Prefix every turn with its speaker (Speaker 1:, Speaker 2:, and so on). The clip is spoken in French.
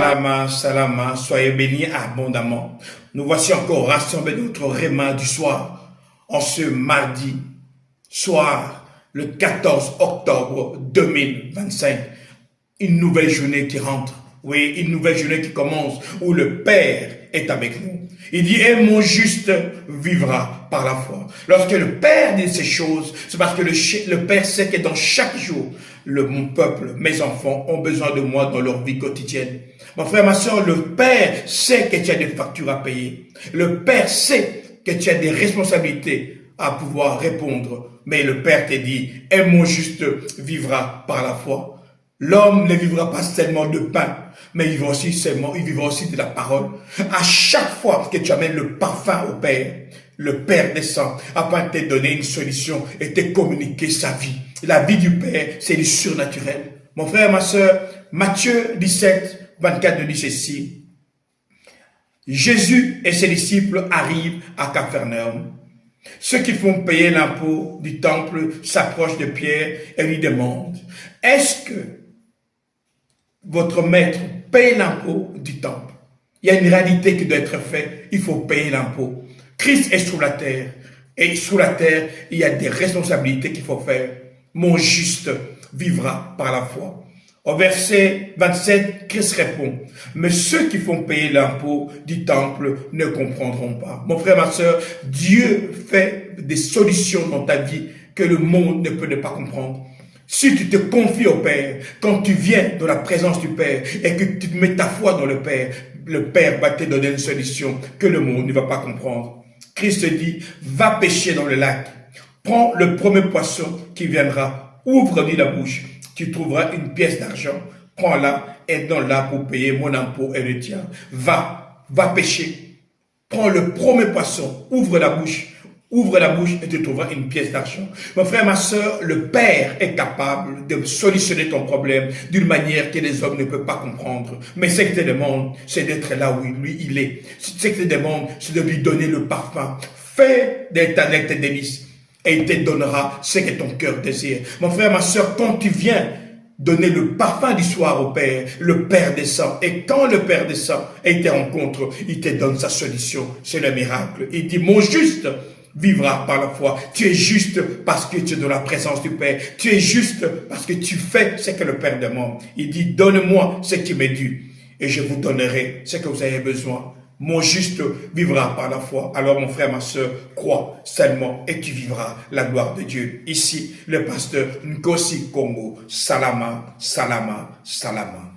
Speaker 1: Salama, salama, soyez bénis abondamment. Nous voici encore rassemblés dans notre réma du soir, en ce mardi soir, le 14 octobre 2025. Une nouvelle journée qui rentre, oui, une nouvelle journée qui commence, où le Père est avec nous. Il dit, et mon juste vivra par la foi. Lorsque le Père dit ces choses, c'est parce que le Père sait que dans chaque jour, mon peuple, mes enfants ont besoin de moi dans leur vie quotidienne. Mon frère, ma soeur, le Père sait que tu as des factures à payer. Le Père sait que tu as des responsabilités à pouvoir répondre. Mais le Père te dit, et mon juste vivra par la foi. L'homme ne vivra pas seulement de pain, mais il vivra aussi de la parole. À chaque fois que tu amènes le parfum au Père, le Père descend afin de te donner une solution et te communiquer sa vie. La vie du Père, c'est du surnaturel. Mon frère, ma soeur, Matthieu 17, 24 nous dit ceci. Jésus et ses disciples arrivent à Capharnaüm. Ceux qui font payer l'impôt du temple s'approchent de Pierre et lui demandent, est-ce que votre maître paye l'impôt du temple? Il y a une réalité qui doit être faite, il faut payer l'impôt. Christ est sur la terre, et sur la terre, il y a des responsabilités qu'il faut faire. Mon juste vivra par la foi. Au verset 27, Christ répond, mais ceux qui font payer l'impôt du temple ne comprendront pas. Mon frère, ma soeur, Dieu fait des solutions dans ta vie que le monde ne peut ne pas comprendre. Si tu te confies au Père, quand tu viens dans la présence du Père et que tu mets ta foi dans le Père va te donner une solution que le monde ne va pas comprendre. Christ dit, va pêcher dans le lac, prends le premier poisson qui viendra, ouvre-lui la bouche, tu trouveras une pièce d'argent, prends-la et donne-la pour payer mon impôt et le tien. Va pêcher, prends le premier poisson, ouvre la bouche et tu trouveras une pièce d'argent. Mon frère, ma soeur, le Père est capable de solutionner ton problème d'une manière que les hommes ne peuvent pas comprendre. Mais ce qu'il te demande, c'est d'être là où lui, il est. Ce qu'il te demande, c'est de lui donner le parfum. Fais des talents tes délices et il te donnera ce que ton cœur désire. Mon frère, ma soeur, quand tu viens donner le parfum du soir au Père, le Père descend. Et quand le Père descend et il te rencontre, il te donne sa solution. C'est le miracle. Il dit, mon juste vivra par la foi. Tu es juste parce que tu es dans la présence du Père. Tu es juste parce que tu fais ce que le Père demande. Il dit, donne-moi ce qui m'est dû et je vous donnerai ce que vous avez besoin. Mon juste vivra par la foi. Alors mon frère, ma soeur, crois seulement et tu vivras la gloire de Dieu. Ici, le pasteur Nkosi Congo. Salama, salama, salama.